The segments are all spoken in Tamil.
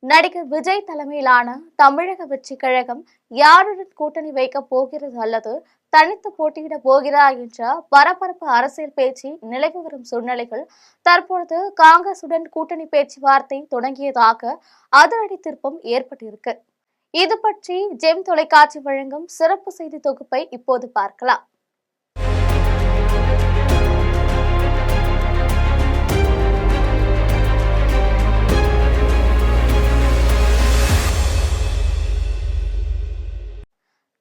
நடிகர் விஜய் தலைமையிலான தமிழக வெற்றிக் கழகம் யாருடன் கூட்டணி வைக்கப் போகிறது அல்லது தனித்து போட்டியிடப் போகிறார் என்ற பரபரப்பு அரசியல் பேச்சு நிலவி வரும் சூழ்நிலையில் தற்பொழுது காங்கிரசுடன் கூட்டணி பேச்சுவார்த்தை தொடங்கியதாக அதிரடி திருப்பம் ஏற்பட்டிருக்கு. இது பற்றி ஜெம் தொலைக்காட்சி வழங்கும் சிறப்பு செய்தி தொகுப்பை இப்போது பார்க்கலாம்.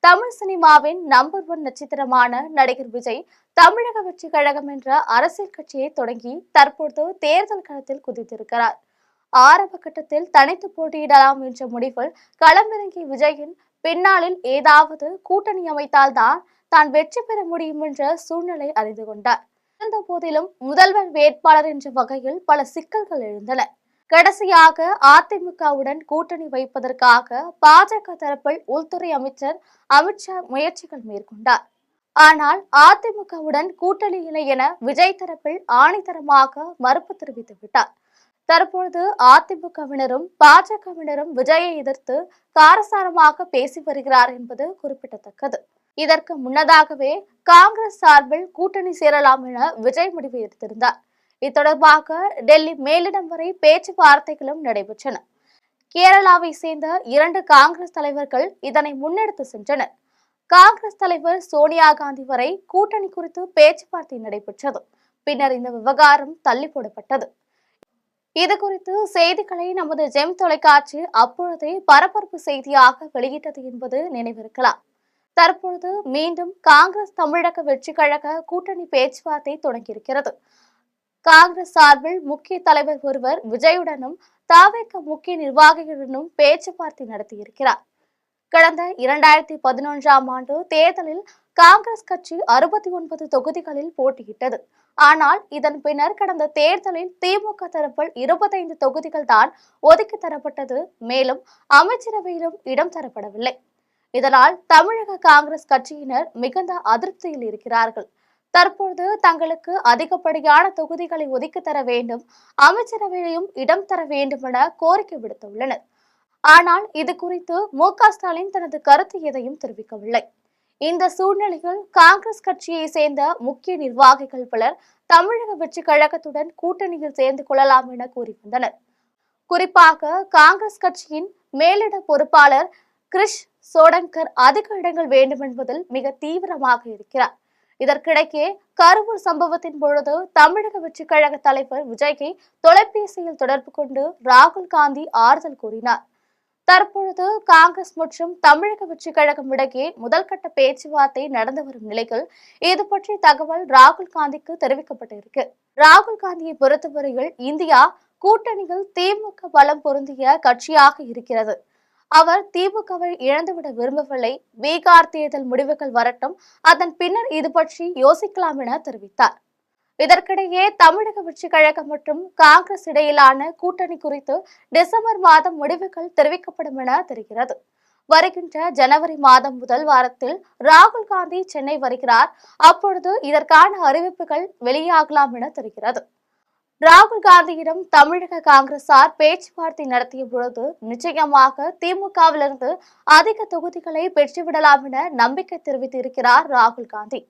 தமிழ் சினிமாவின் நம்பர் 1 நட்சத்திரமான நடிகர் விஜய் தமிழக வெற்றி கழகம் என்ற அரசியல் கட்சியை தொடங்கி தற்போது தேர்தல் களத்தில் குதித்திருக்கிறார். ஆரம்ப கட்டத்தில் தனித்து போட்டியிடலாம் என்ற முடிவில் களமிறங்கிய விஜயின் பின்னாளில் ஏதாவது கூட்டணி அமைத்தால்தான் தான் வெற்றி பெற முடியும் என்ற சூழ்நிலை அறிந்து கொண்டார். இருந்த போதிலும் முதல்வர் வேட்பாளர் என்ற வகையில் பல சிக்கல்கள் எழுந்தன. கடைசியாக அதிமுகவுடன் கூட்டணி வைப்பதற்காக பாஜக தரப்பில் உள்துறை அமைச்சர் அமித்ஷா முயற்சிகள் மேற்கொண்டார். ஆனால் அதிமுகவுடன் கூட்டணி இல்லை என விஜய் தரப்பில் ஆணித்தரமாக மறுப்பு தெரிவித்து விட்டார். தற்பொழுது அதிமுகவினரும் பாஜகவினரும் விஜயை எதிர்த்து காரசாரமாக பேசி வருகிறார் என்பது குறிப்பிடத்தக்கது. இதற்கு முன்னதாகவே காங்கிரஸ் சார்பில் கூட்டணி சேரலாம் என விஜய் முடிவு எடுத்திருந்தார். இத்தொடர்பாக டெல்லி மேலிடம் வரை பேச்சுவார்த்தைகளும் நடைபெற்றன. கேரளாவை சேர்ந்த 2 காங்கிரஸ் தலைவர்கள் இதனை முன்னெடுத்து சென்றனர். காங்கிரஸ் தலைவர் சோனியா காந்தி வரை கூட்டணி குறித்து பேச்சுவார்த்தை நடைபெற்றது. பின்னர் இந்த விவகாரம் தள்ளி போடப்பட்டது. இது குறித்து செய்திகளை நமது ஜெம் தொலைக்காட்சி அப்பொழுதே பரபரப்பு செய்தியாக வெளியிட்டது என்பது நினைவிருக்கலாம். தற்பொழுது மீண்டும் காங்கிரஸ் தமிழக வெற்றி கழக கூட்டணி பேச்சுவார்த்தை தொடங்கியிருக்கிறது. காங்கிரஸ் சார்பில் முக்கிய தலைவர் ஒருவர் விஜயுடனும் தவிக முக்கிய நிர்வாகிகளுடனும் பேச்சுவார்த்தை நடத்தியிருக்கிறார். கடந்த 2011ஆம் ஆண்டு தேர்தலில் காங்கிரஸ் கட்சி 69 தொகுதிகளில் போட்டியிட்டது. ஆனால் இதன் பின்னர் கடந்த தேர்தலில் திமுக தரப்பில் 25 தொகுதிகள் தான் ஒதுக்கி தரப்பட்டது. மேலும் அமைச்சரவையிலும் இடம் தரப்படவில்லை. இதனால் தமிழக காங்கிரஸ் கட்சியினர் மிகுந்த அதிருப்தியில் இருக்கிறார்கள். தற்போது தங்களுக்கு அதிகப்படியான தொகுதிகளை ஒதுக்கி தர வேண்டும், அமைச்சரவையிலும் இடம் தர வேண்டும் என கோரிக்கை விடுத்துள்ளனர். ஆனால் இது குறித்து மு.க. ஸ்டாலின் தனது கருத்து எதையும் தெரிவிக்கவில்லை. இந்த சூழ்நிலையில் காங்கிரஸ் கட்சியை சேர்ந்த முக்கிய நிர்வாகிகள் பலர் தமிழக வெற்றி கழகத்துடன் கூட்டணியில் சேர்ந்து கொள்ளலாம் என கூறி வந்தனர். குறிப்பாக காங்கிரஸ் கட்சியின் மேலிட பொறுப்பாளர் கிரிஷ் சோடங்கர் அதிக இடங்கள் வேண்டும் என்பதில் மிக தீவிரமாக இருக்கிறார். இதற்கிடையே கரூர் சம்பவத்தின் பொழுது தமிழக வெற்றி கழக தலைவர் விஜய்யை தொலைபேசியில் தொடர்பு கொண்டு ராகுல் காந்தி ஆறுதல் கூறினார். தற்பொழுது காங்கிரஸ் மற்றும் தமிழக வெற்றி கழகம் இடையே முதல்கட்ட பேச்சுவார்த்தை நடந்து வரும் நிலையில் இது பற்றிய தகவல் ராகுல் காந்திக்கு தெரிவிக்கப்பட்டிருக்கு. ராகுல் காந்தியை பொறுத்தவரையில் இந்தியா கூட்டணியில் திமுக பலம் பொருந்திய கட்சியாக இருக்கிறது. அவர் திமுகவை இழந்துவிட விரும்பவில்லை. பீகார் தேர்தல் முடிவுகள் வரட்டும், அதன் பின்னர் இது பற்றி யோசிக்கலாம் என தெரிவித்தார். இதற்கிடையே தமிழக வெற்றி கழகம் மற்றும் காங்கிரஸ் இடையிலான கூட்டணி குறித்து டிசம்பர் மாதம் முடிவுகள் தெரிவிக்கப்படும் என தெரிகிறது. வருகின்ற ஜனவரி மாதம் முதல் வாரத்தில் ராகுல் காந்தி சென்னை வருகிறார். அப்பொழுது இதற்கான அறிவிப்புகள் வெளியாகலாம் என தெரிகிறது. ராகுல் காந்தியிடம் தமிழக காங்கிரசார் பேச்சுவார்த்தை நடத்திய பொழுது நிச்சயமாக திமுகவிலிருந்து அதிக தொகுதிகளை பெற்றுவிடலாம் என நம்பிக்கை தெரிவித்திருக்கிறார் ராகுல் காந்தி.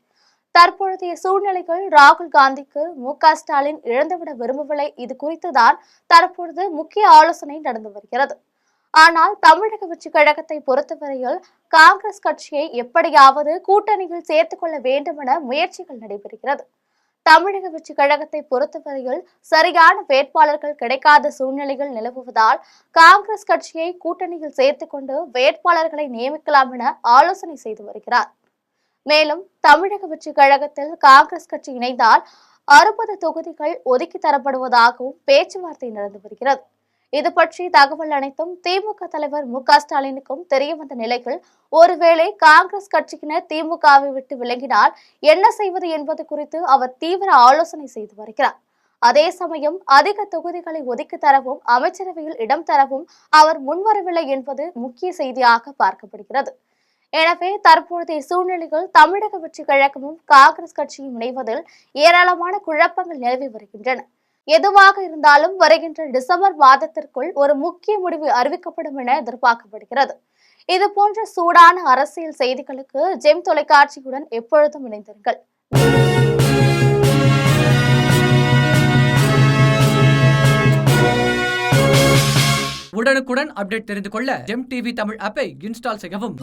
தற்பொழுதைய சூழ்நிலைகள் ராகுல் காந்திக்கு மு.க. ஸ்டாலின் இழந்துவிட விரும்பவில்லை. இது குறித்துதான் தற்பொழுது முக்கிய ஆலோசனை நடந்து வருகிறது. ஆனால் தமிழக வெற்றி கழகத்தை பொறுத்தவரையில் காங்கிரஸ் கட்சியை எப்படியாவது கூட்டணியில் சேர்த்துக் கொள்ள வேண்டும் என முயற்சிகள் நடைபெறுகிறது. தமிழக வெற்றி கழகத்தை பொறுத்தவரையில் சரியான வேட்பாளர்கள் கிடைக்காத சூழ்நிலைகள் நிலவுவதால் காங்கிரஸ் கட்சியை கூட்டணியில் சேர்த்துக் கொண்டு வேட்பாளர்களை நியமிக்கலாம் என ஆலோசனை செய்து வருகிறார். மேலும் தமிழக வெற்றி கழகத்தில் காங்கிரஸ் கட்சி இணைந்தால் 60 தொகுதிகள் ஒதுக்கி தரப்படுவதாகவும் பேச்சுவார்த்தை நடந்து வருகிறது. இது பற்றி தகவல் அனைத்தும் திமுக தலைவர் மு.க. ஸ்டாலினுக்கும் தெரியவந்த நிலையில் ஒருவேளை காங்கிரஸ் கட்சியினர் திமுகவை விட்டு விலகினால் என்ன செய்வது என்பது குறித்து அவர் தீவிர ஆலோசனை செய்து வருகிறார். அதே சமயம் அதிக தொகுதிகளை ஒதுக்கி தரவும் அமைச்சரவையில் இடம் தரவும் அவர் முன்வரவில்லை என்பது முக்கிய செய்தியாக பார்க்கப்படுகிறது. எனவே தற்போதைய சூழ்நிலையில் தமிழக வெற்றி கழகமும் காங்கிரஸ் கட்சியும் இணைவதில் ஏராளமான குழப்பங்கள் நிலவி வருகின்றன. எதுவாக இருந்தாலும் வருகின்ற டிசம்பர் மாதத்திற்குள் ஒரு முக்கிய முடிவு அறிவிக்கப்படும் என எதிர்பார்க்கப்படுகிறது. இது போன்ற சூடான அரசியல் செய்திகளுக்கு ஜெம் தொலைக்காட்சியுடன் எப்பொழுதும் இணைந்தீர்கள். உடனுக்குடன் அப்டேட் தெரிந்து கொள்ள ஜெம் டிவி தமிழ் ஆப்பை இன்ஸ்டால் செய்யவும்.